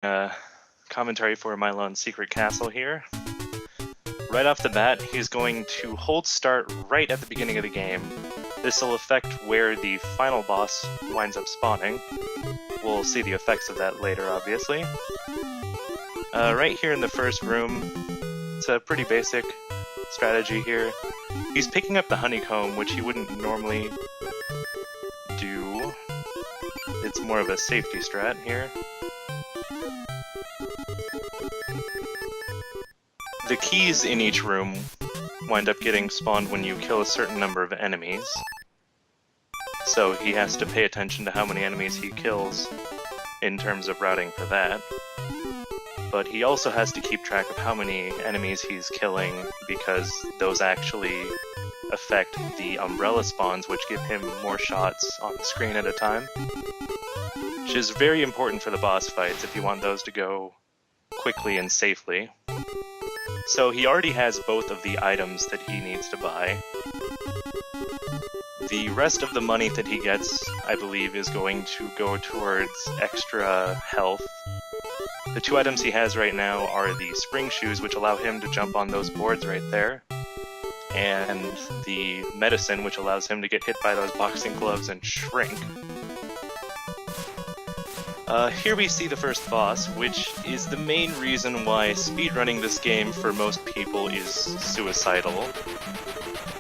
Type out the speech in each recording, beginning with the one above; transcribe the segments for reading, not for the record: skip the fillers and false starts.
commentary for Milon's Secret Castle here. Right off the bat, he's going to hold start right at the beginning of the game. This will affect where the final boss winds up spawning. We'll see the effects of that later, obviously. Right here in the first room, it's a pretty basic strategy here. He's picking up the honeycomb, which he wouldn't normally do. It's more of a safety strat here. The keys in each room wind up getting spawned when you kill a certain number of enemies. So he has to pay attention to how many enemies he kills in terms of routing for that. But he also has to keep track of how many enemies he's killing, because those actually affect the umbrella spawns, which give him more shots on the screen at a time. Which is very important for the boss fights if you want those to go quickly and safely. So he already has both of the items that he needs to buy. The rest of the money that he gets, I believe, is going to go towards extra health. The two items he has right now are the spring shoes, which allow him to jump on those boards right there, and the medicine, which allows him to get hit by those boxing gloves and shrink. Here we see the first boss, which is the main reason why speedrunning this game for most people is suicidal.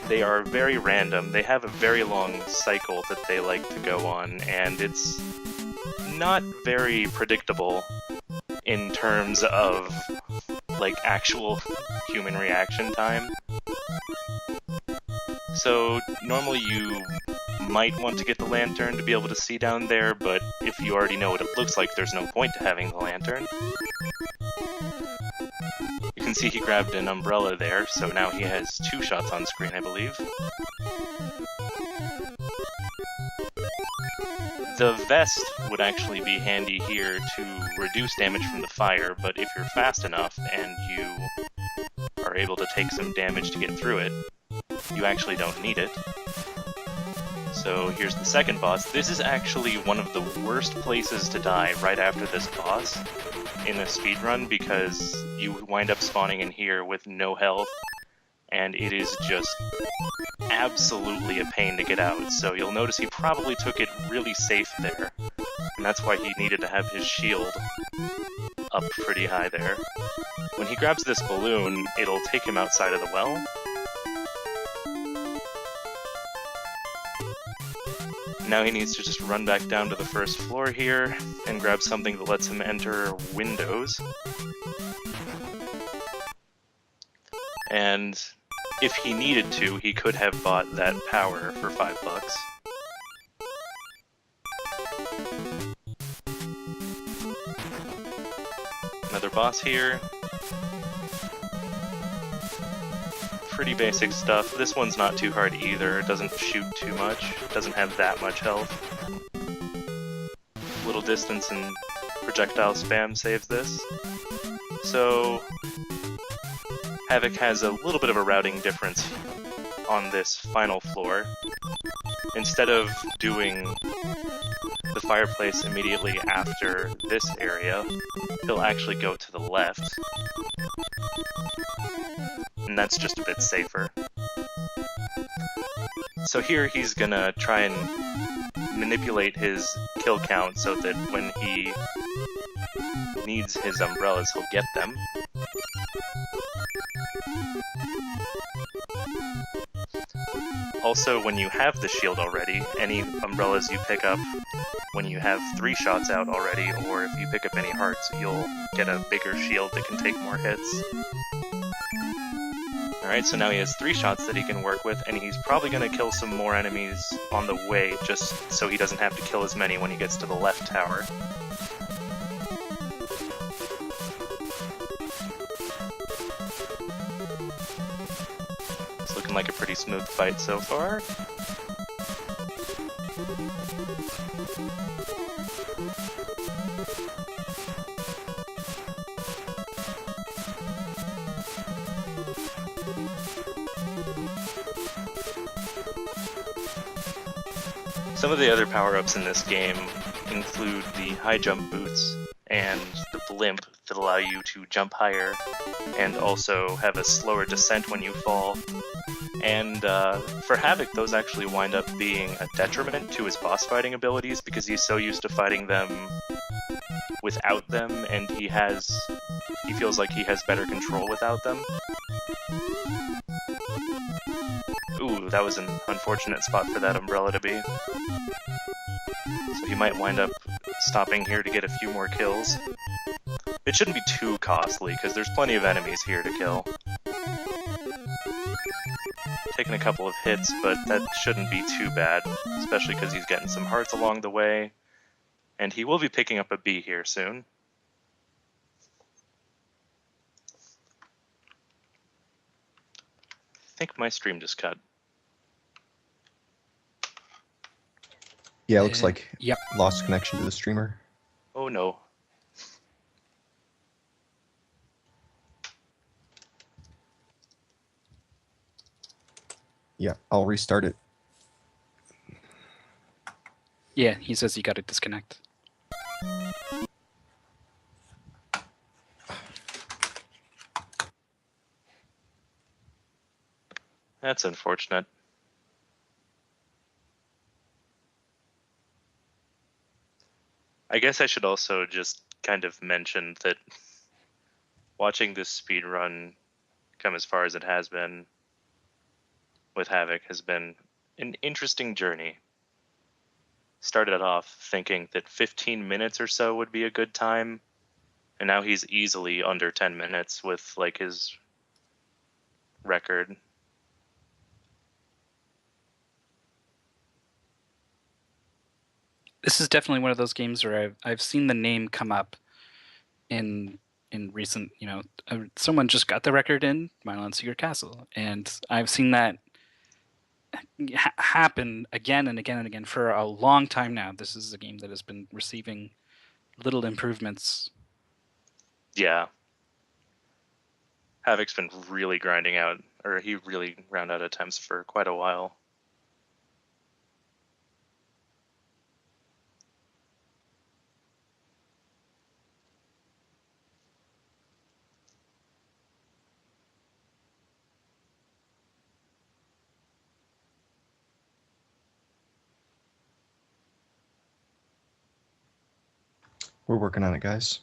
They are very random, they have a very long cycle that they like to go on, and it's not very predictable in terms of, like, actual human reaction time. So, normally you might want to get the lantern to be able to see down there, but if you already know what it looks like, there's no point to having the lantern. You can see he grabbed an umbrella there, so now he has 2 shots on screen, I believe. The vest would actually be handy here to reduce damage from the fire, but if you're fast enough and you are able to take some damage to get through it, you actually don't need it. So here's the second boss. This is actually one of the worst places to die right after this boss in a speedrun, because you wind up spawning in here with no health, and it is just absolutely a pain to get out. So you'll notice he probably took it really safe there, and that's why he needed to have his shield up pretty high there. When he grabs this balloon, it'll take him outside of the well. Now he needs to just run back down to the first floor here and grab something that lets him enter windows. And if he needed to, he could have bought that power for $5. Another boss here. Pretty basic stuff. This one's not too hard either. It doesn't shoot too much. It doesn't have that much health. Little distance and projectile spam saves this. So Havoc has a little bit of a routing difference on this final floor. Instead of doing the fireplace immediately after this area, he'll actually go to the left. And that's just a bit safer. So here he's gonna try and manipulate his kill count so that when he needs his umbrellas, he'll get them. Also, when you have the shield already, any umbrellas you pick up when you have 3 shots out already, or if you pick up any hearts, you'll get a bigger shield that can take more hits. Alright, so now he has 3 shots that he can work with, and he's probably going to kill some more enemies on the way, just so he doesn't have to kill as many when he gets to the left tower. It's looking like a pretty smooth fight so far. Some of the other power-ups in this game include the high jump boots and the with limp that allow you to jump higher and also have a slower descent when you fall. And for Havoc, those actually wind up being a detriment to his boss fighting abilities because he's so used to fighting them without them, and he feels like he has better control without them. Ooh, that was an unfortunate spot for that umbrella to be. So he might wind up stopping here to get a few more kills. It shouldn't be too costly, because there's plenty of enemies here to kill. Taking a couple of hits, but that shouldn't be too bad, especially because he's getting some hearts along the way. And he will be picking up a B here soon. I think my stream just cut. Yeah, it looks like Yep. lost connection to the streamer. Oh no. Yeah, I'll restart it. Yeah, he says you got to disconnect. That's unfortunate. I guess I should also just kind of mention that watching this speedrun come as far as it has been with Havoc has been an interesting journey. Started off thinking that 15 minutes or so would be a good time, and now he's easily under 10 minutes with like his record. This is definitely one of those games where I've seen the name come up in recent, someone just got the record in Milon Secret Castle, and I've seen that happen again and again and again for a long time now. This is a game that has been receiving little improvements. Yeah. Havoc's been really grinding out, or he really ground out attempts for quite a while. We're working on it, guys.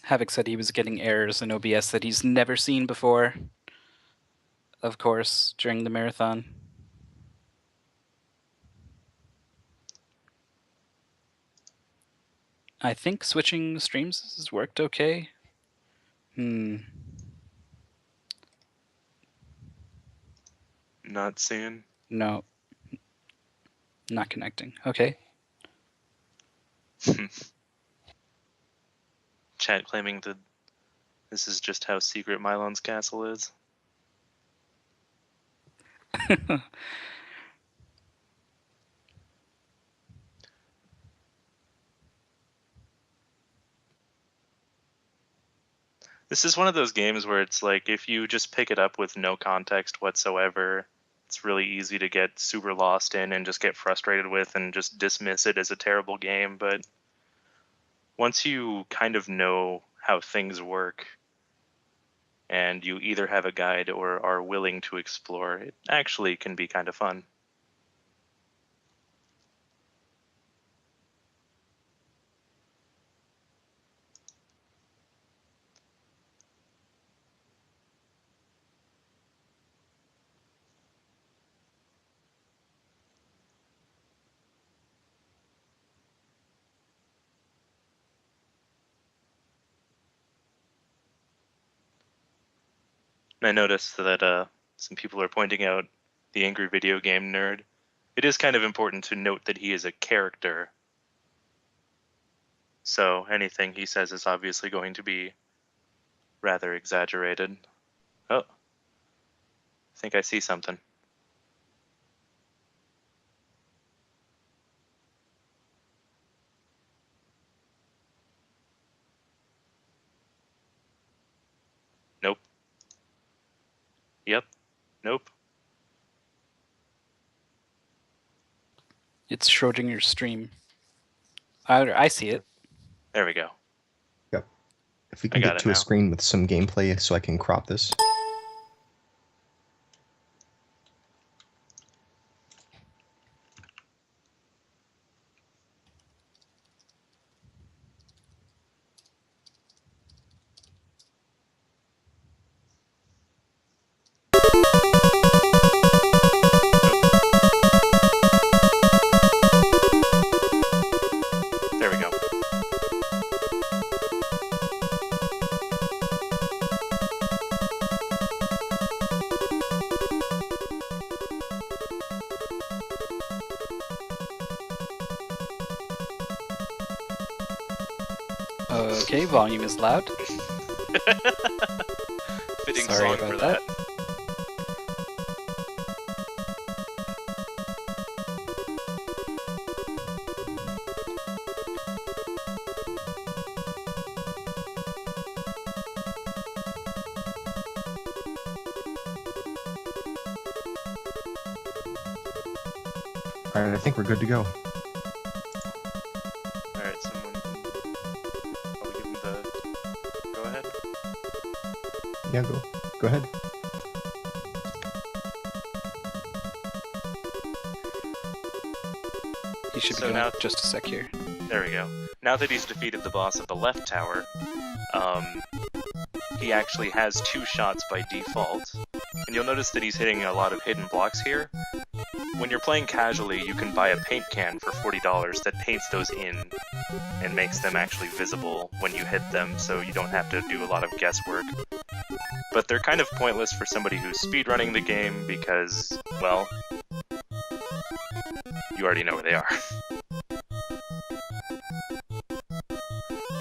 Havoc said he was getting errors in OBS that he's never seen before, of course, during the marathon. I think switching streams has worked okay. Not seeing. No. Not connecting. Okay. Chat claiming that this is just how secret Milon's castle is. This is one of those games where it's like, if you just pick it up with no context whatsoever, it's really easy to get super lost in and just get frustrated with and just dismiss it as a terrible game. But once you kind of know how things work and you either have a guide or are willing to explore, it actually can be kind of fun. I noticed that some people are pointing out the angry video game nerd. It is kind of important to note that he is a character. So anything he says is obviously going to be rather exaggerated. Oh, I think I see something. Nope. Yep. Nope. It's Schrodinger's stream. I see it. There we go. Yep. If we I can got get it to a now. screen with some gameplay so I can crop this. There we go. Okay, volume is loud. Fitting Sorry song about for that. that. Alright, I think we're good to go. Alright, someone can probably give him the go ahead. Yeah, go ahead. He should be So going now- just a sec here. There we go. Now that he's defeated the boss of the left tower, he actually has 2 shots by default. And you'll notice that he's hitting a lot of hidden blocks here. When you're playing casually, you can buy a paint can for $40 that paints those in and makes them actually visible when you hit them, so you don't have to do a lot of guesswork. But they're kind of pointless for somebody who's speedrunning the game because, well, you already know where they are.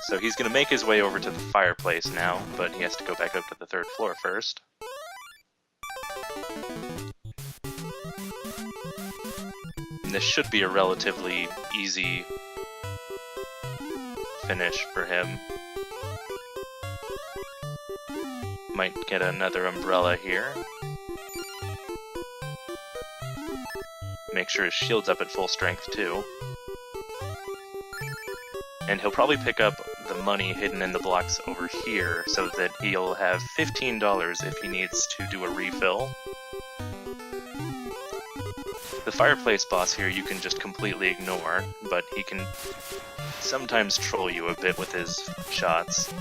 So he's going to make his way over to the fireplace now, but he has to go back up to the 3rd floor first. And this should be a relatively easy finish for him. Might get another umbrella here. Make sure his shield's up at full strength too. And he'll probably pick up the money hidden in the blocks over here so that he'll have $15 if he needs to do a refill. The fireplace boss here you can just completely ignore, but he can sometimes troll you a bit with his shots.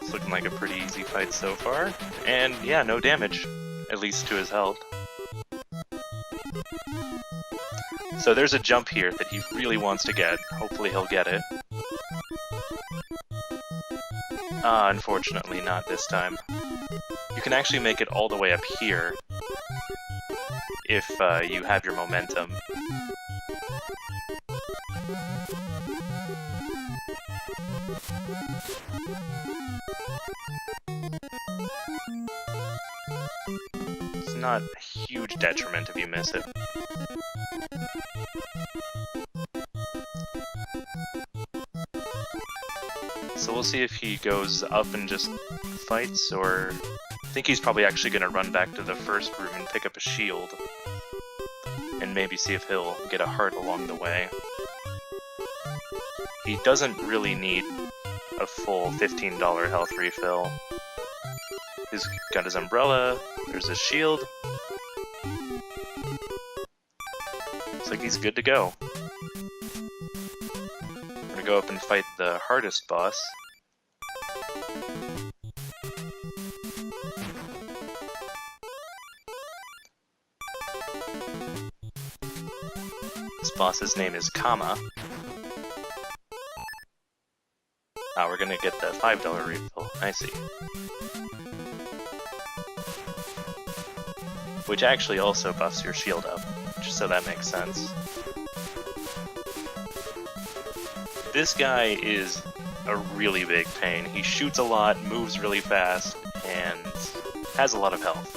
It's looking like a pretty easy fight so far. And yeah, no damage, at least to his health. So there's a jump here that he really wants to get. Hopefully he'll get it. Unfortunately not this time. You can actually make it all the way up here if you have your momentum. It's not a huge detriment if you miss it. So we'll see if he goes up and just fights, or I think he's probably actually going to run back to the first room and pick up a shield. And maybe see if he'll get a heart along the way. He doesn't really need a full $15 health refill. He's got his umbrella, there's his shield. Looks like he's good to go. We're gonna go up and fight the hardest boss. boss's name is Kama. We're gonna get the $5 refill. I see. Which actually also buffs your shield up, just so that makes sense. This guy is a really big pain. He shoots a lot, moves really fast, and has a lot of health.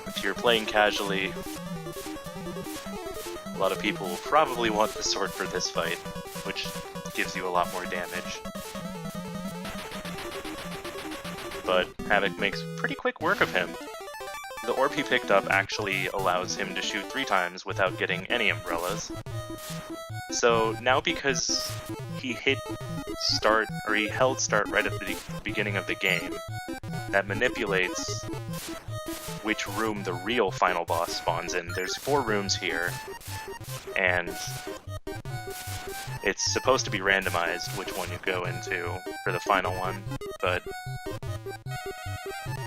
If you're playing casually, a lot of people will probably want the sword for this fight, which gives you a lot more damage. But Havoc makes pretty quick work of him. The orb he picked up actually allows him to shoot 3 times without getting any umbrellas. So now because he held start right at the beginning of the game, that manipulates which room the real final boss spawns in. There's 4 rooms here, and it's supposed to be randomized which one you go into for the final one, but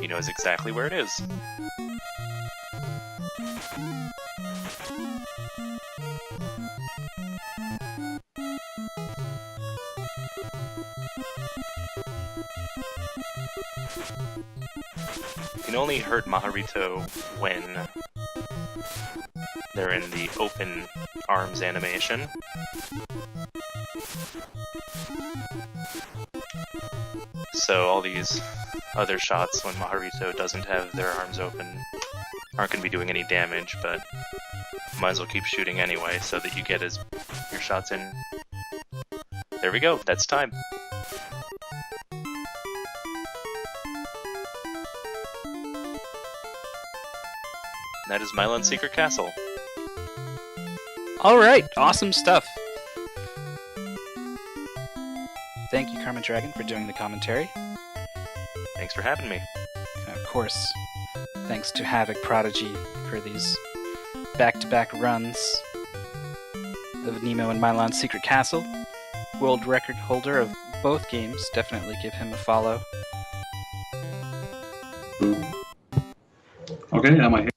he knows exactly where it is. You can only hurt Maharito when they're in the open arms animation. So all these other shots when Maharito doesn't have their arms open aren't going to be doing any damage, but might as well keep shooting anyway so that you get your shots in. There we go, that's time. That is Milon's Secret Castle. All right, awesome stuff. Thank you, Karma Dragon, for doing the commentary. Thanks for having me. And of course, thanks to Havoc Prodigy for these back-to-back runs of Nemo and Milon's Secret Castle. World record holder of both games. Definitely give him a follow. Okay, am I here?